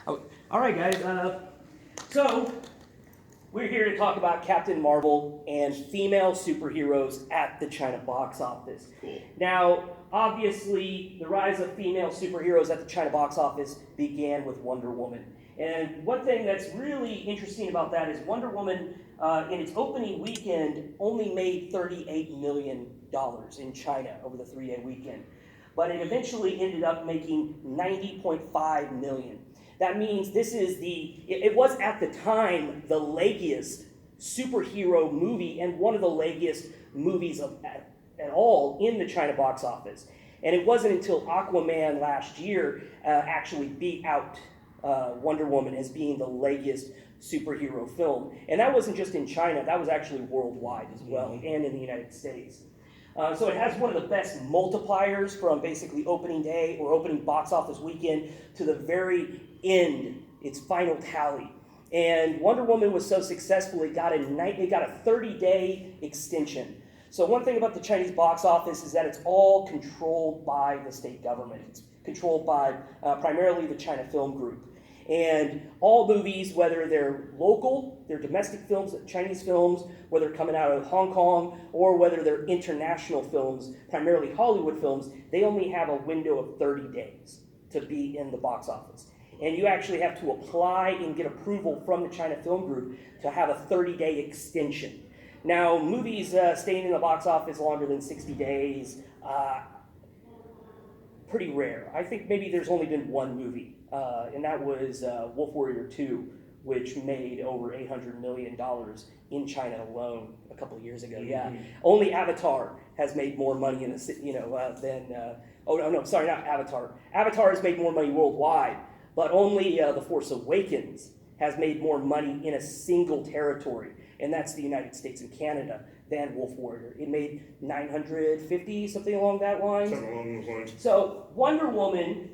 Oh, all right, guys. So we're here to talk about Captain Marvel and female superheroes at the China box office. Cool. Now, obviously, the rise of female superheroes at the China box office began with Wonder Woman. And one thing that's really interesting about that is Wonder Woman, in its opening weekend, only made $38 million in China over the 3-day weekend. But it eventually ended up making $90.5 million. That means this is it was at the time the leggiest superhero movie and one of the leggiest movies at all in the China box office. And it wasn't until Aquaman last year actually beat out Wonder Woman as being the leggiest superhero film. And that wasn't just in China, that was actually worldwide as well, and in the United States. So it has one of the best multipliers from basically opening day or opening box office weekend to the very end, its final tally. And Wonder Woman was so successful, it got a 30-day extension. So one thing about the Chinese box office is that it's all controlled by the state government. It's controlled by primarily the China Film Group. And all movies, whether they're local, they're domestic films, Chinese films, whether they're coming out of Hong Kong, or whether they're international films, primarily Hollywood films, they only have a window of 30 days to be in the box office. And you actually have to apply and get approval from the China Film Group to have a 30-day extension. Now, movies staying in the box office longer than 60 days, pretty rare. I think maybe there's only been one movie. And that was Wolf Warrior 2, which made over $800 million in China alone a couple of years ago. Mm-hmm. Yeah, only Avatar has made more money than not Avatar. Avatar has made more money worldwide, but only The Force Awakens has made more money in a single territory, and that's the United States and Canada, than Wolf Warrior. It made 950, something along that line. Something along those lines. So Wonder Woman,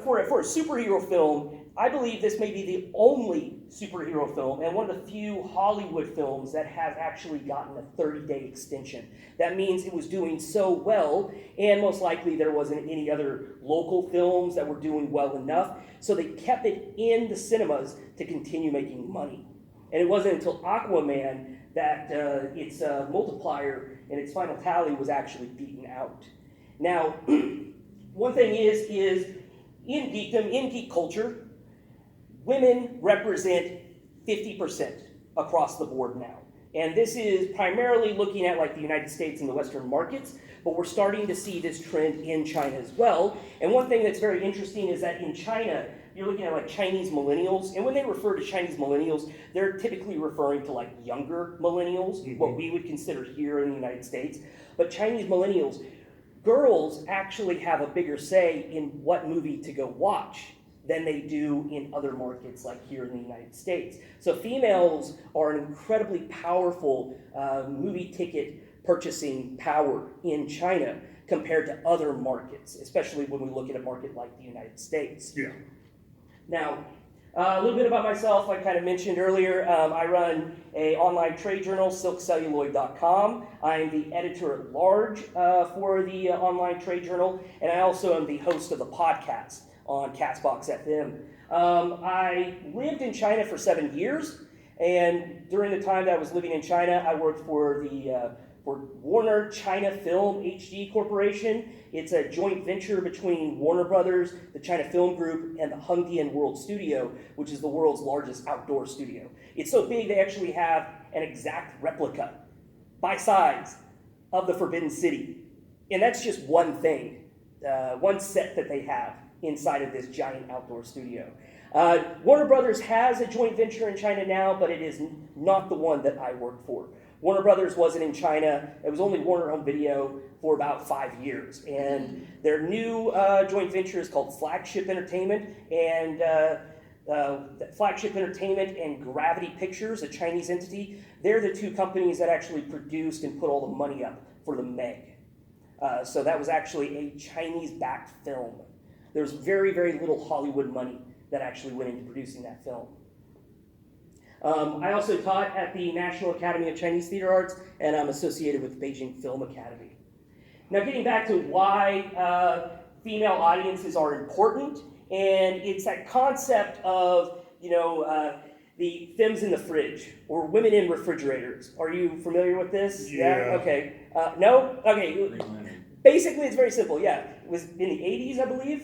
for a superhero film, I believe this may be the only superhero film and one of the few Hollywood films that has actually gotten a 30-day extension. That means it was doing so well, and most likely there wasn't any other local films that were doing well enough, so they kept it in the cinemas to continue making money. And it wasn't until Aquaman that its multiplier and its final tally was actually beaten out. Now, one thing is in geekdom, in geek culture, women represent 50% across the board now. And this is primarily looking at like the United States and the Western markets, but we're starting to see this trend in China as well. And one thing that's very interesting is that in China, you're looking at like Chinese millennials, and when they refer to Chinese millennials, they're typically referring to like younger millennials, what we would consider here in the United States. But Chinese millennials, girls actually have a bigger say in what movie to go watch than they do in other markets like here in the United States. So females are an incredibly powerful movie ticket purchasing power in China compared to other markets, especially when we look at a market like the United States. Yeah. Now, a little bit about myself, like I kind of mentioned earlier, I run an online trade journal, silkcelluloid.com. I'm the editor-at-large for the online trade journal, and I also am the host of the podcast on Castbox FM. I lived in China for 7 years, and during the time that I was living in China, I worked for Warner China Film HD Corporation. It's a joint venture between Warner Brothers, the China Film Group, and the Hengdian World Studio, which is the world's largest outdoor studio. It's so big they actually have an exact replica by size of the Forbidden City. And that's just one thing, one set that they have inside of this giant outdoor studio. Warner Brothers has a joint venture in China now, but it is not the one that I work for. Warner Brothers wasn't in China. It was only Warner Home Video for about 5 years. And their new joint venture is called Flagship Entertainment. And Flagship Entertainment and Gravity Pictures, a Chinese entity, they're the two companies that actually produced and put all the money up for the Meg. So that was actually a Chinese-backed film. There's very, very little Hollywood money that actually went into producing that film. I also taught at the National Academy of Chinese Theater Arts, and I'm associated with the Beijing Film Academy. Now, getting back to why female audiences are important and it's that concept of, the femmes in the fridge, or women in refrigerators. Are you familiar with this? Yeah. Okay. No? Okay. Basically, it's very simple. Yeah. It was in the 80s, I believe,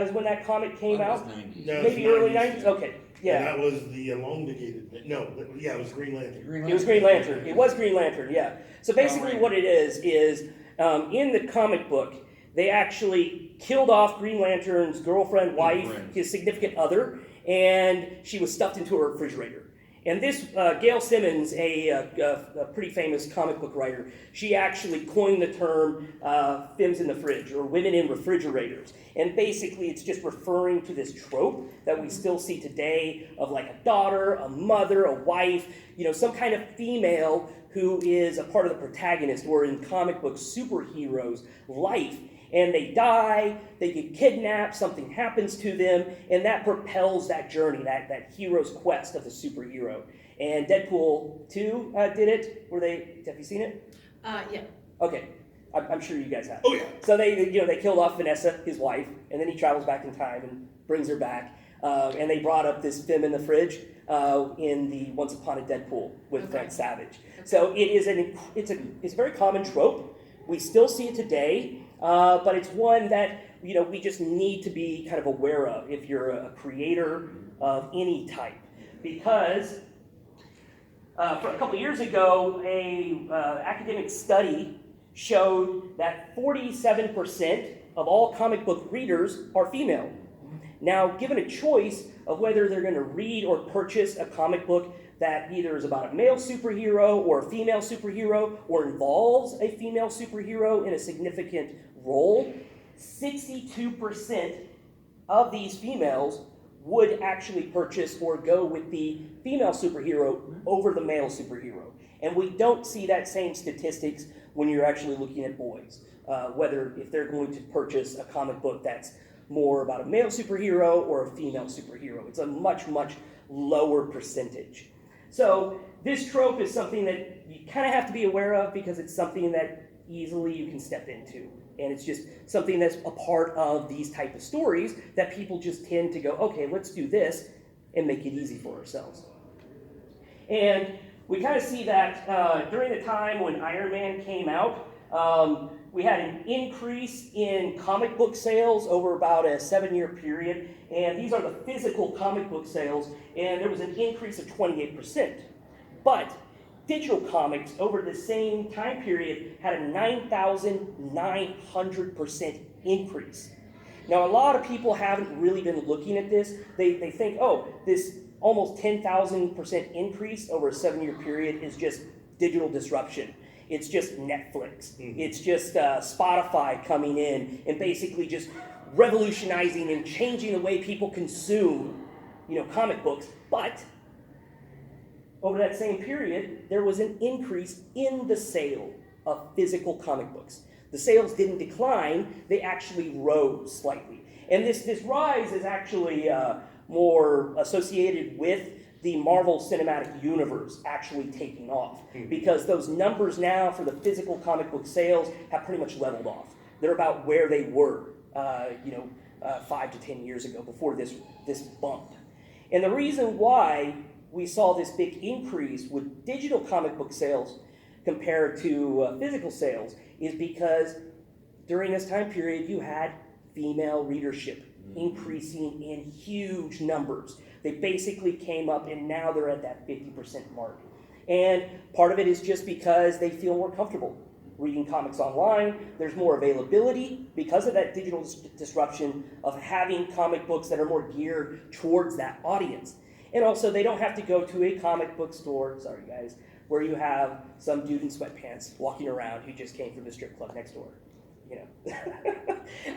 is when that comic came out. Maybe early 90s? Okay. Yeah. And that was the elongated. No, yeah, it was Green Lantern. It was Green Lantern. It was Green Lantern, yeah. So basically what it is in the comic book, they actually killed off Green Lantern's girlfriend, wife, his significant other, and she was stuffed into a refrigerator. And this, Gail Simmons, a pretty famous comic book writer, she actually coined the term femmes in the fridge, or women in refrigerators. And basically it's just referring to this trope that we still see today of like a daughter, a mother, a wife, some kind of female who is a part of the protagonist, or in comic book superheroes' life. And they die, they get kidnapped, something happens to them, and that propels that journey, that hero's quest of the superhero. And Deadpool 2 did it. Have you seen it? Yeah. Okay, I'm sure you guys have. Oh yeah. So they killed off Vanessa, his wife, and then he travels back in time and brings her back. And they brought up this femme in the fridge in the Once Upon a Deadpool with Frank Savage. Okay. So it's a very common trope. We still see it today. But it's one that we just need to be kind of aware of if you're a creator of any type, because for a couple years ago, a academic study showed that 47% of all comic book readers are female. Now, given a choice of whether they're going to read or purchase a comic book that either is about a male superhero or a female superhero, or involves a female superhero in a significant role, 62% of these females would actually purchase or go with the female superhero over the male superhero. And we don't see that same statistics when you're actually looking at boys, whether if they're going to purchase a comic book that's more about a male superhero or a female superhero. It's a much, much lower percentage. So this trope is something that you kind of have to be aware of, because it's something that easily you can step into. And it's just something that's a part of these type of stories that people just tend to go, okay, let's do this and make it easy for ourselves. And we kind of see that during the time when Iron Man came out, we had an increase in comic book sales over about a 7-year period. And these are the physical comic book sales, and there was an increase of 28%. But digital comics over the same time period had a 9,900% increase. Now, a lot of people haven't really been looking at this. They think, oh, this almost 10,000% increase over a 7-year period is just digital disruption. It's just Netflix. It's just Spotify coming in and basically just revolutionizing and changing the way people consume, comic books. But over that same period, there was an increase in the sale of physical comic books. The sales didn't decline, they actually rose slightly. And this rise is actually more associated with the Marvel Cinematic Universe actually taking off. Because those numbers now for the physical comic book sales have pretty much leveled off. They're about where they were, 5 to 10 years ago, before this bump. And the reason why we saw this big increase with digital comic book sales compared to physical sales is because during this time period you had female readership increasing in huge numbers. They basically came up, and now they're at that 50% mark. And part of it is just because they feel more comfortable reading comics online. There's more availability because of that digital disruption of having comic books that are more geared towards that audience. And also, they don't have to go to a comic book store, sorry guys, where you have some dude in sweatpants walking around who just came from the strip club next door.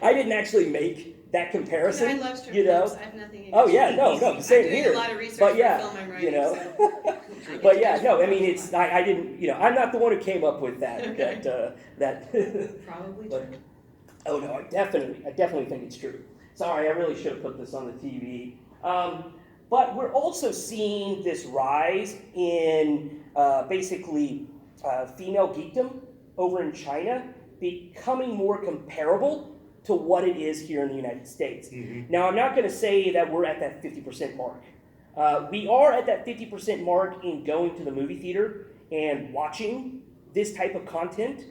I didn't actually make that comparison. I love strip clubs. I have nothing against Oh yeah, no, same here. I'm doing a lot of research for film I'm writing, so. But yeah, no, I mean, it's I didn't, I'm not the one who came up with that. Okay. that. Probably true. Oh no, I definitely think it's true. Sorry, I really should have put this on the TV. But we're also seeing this rise in basically female geekdom over in China becoming more comparable to what it is here in the United States. Now, I'm not going to say that we're at that 50% mark. We are at that 50% mark in going to the movie theater and watching this type of content.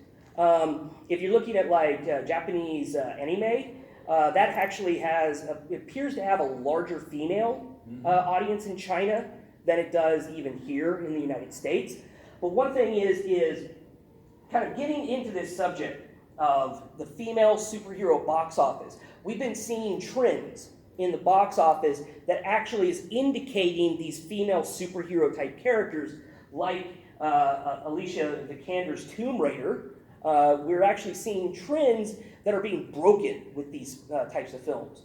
If you're looking at like Japanese anime, that actually it appears to have a larger female audience in China than it does even here in the United States. But one thing is kind of getting into this subject of the female superhero box office. We've been seeing trends in the box office that actually is indicating these female superhero type characters like Alicia Vikander's Tomb Raider. We're actually seeing trends that are being broken with these types of films.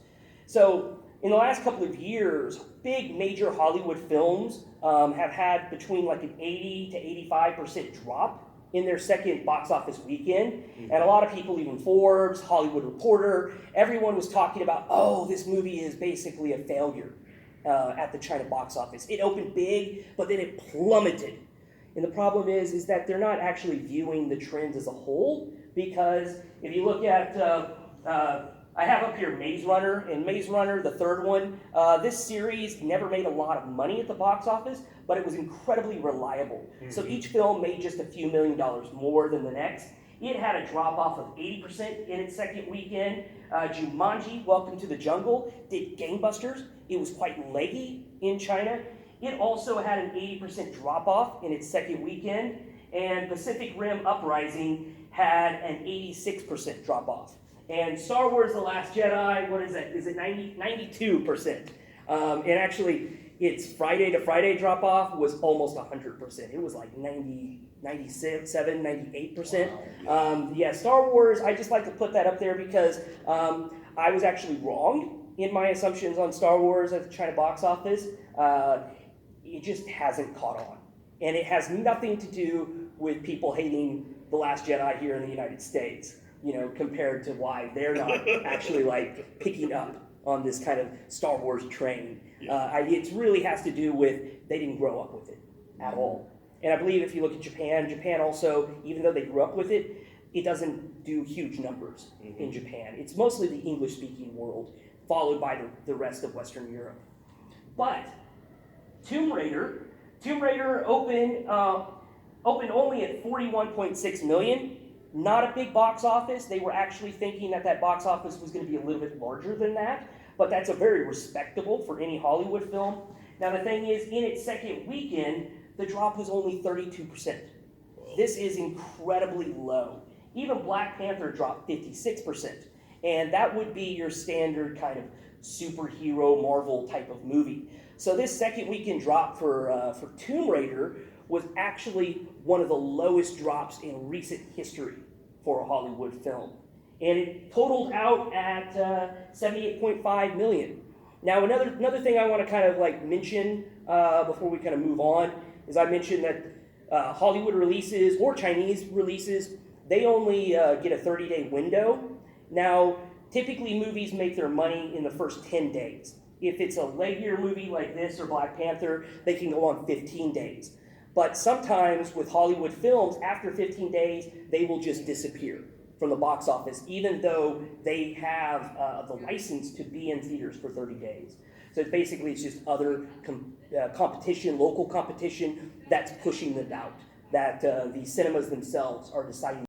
So in the last couple of years, big major Hollywood films have had between like an 80 to 85% drop in their second box office weekend. And a lot of people, even Forbes, Hollywood Reporter, everyone was talking about, oh, this movie is basically a failure at the China box office. It opened big, but then it plummeted. And the problem is that they're not actually viewing the trends as a whole, because if you look at, I have up here Maze Runner, and Maze Runner, the third one, this series never made a lot of money at the box office, but it was incredibly reliable. So each film made just a few $1 million more than the next. It had a drop off of 80% in its second weekend. Jumanji, Welcome to the Jungle, did gangbusters. It was quite leggy in China. It also had an 80% drop off in its second weekend. And Pacific Rim Uprising had an 86% drop off. And Star Wars The Last Jedi, what is that? Is it 92%? And actually, its Friday to Friday drop off was almost 100%. It was like 97, 98%. Yeah, Star Wars, I just like to put that up there because I was actually wrong in my assumptions on Star Wars at the China box office. It just hasn't caught on. And it has nothing to do with people hating The Last Jedi here in the United States, you know, compared to why they're not actually like picking up on this kind of Star Wars train. It really has to do with they didn't grow up with it at all. And I believe if you look at Japan also, even though they grew up with it, it doesn't do huge numbers in Japan. It's mostly the English-speaking world, followed by the rest of Western Europe. But Tomb Raider opened only at 41.6 million. Not a big box office. They were actually thinking that box office was going to be a little bit larger than that, but that's a very respectable for any Hollywood film. Now the thing is, in its second weekend, the drop was only 32%. This is incredibly low. Even Black Panther dropped 56%, and that would be your standard kind of superhero Marvel type of movie. So this second weekend drop for Tomb Raider was actually one of the lowest drops in recent history for a Hollywood film. And it totaled out at 78.5 million. Now another thing I want to kind of like mention before we kind of move on is I mentioned that Hollywood releases or Chinese releases, they only get a 30-day window. Now typically movies make their money in the first 10 days. If it's a leggier movie like this or Black Panther, they can go on 15 days. But sometimes with Hollywood films, after 15 days, they will just disappear from the box office, even though they have the license to be in theaters for 30 days. So basically, it's just other competition, local competition, that's pushing them out, that the cinemas themselves are deciding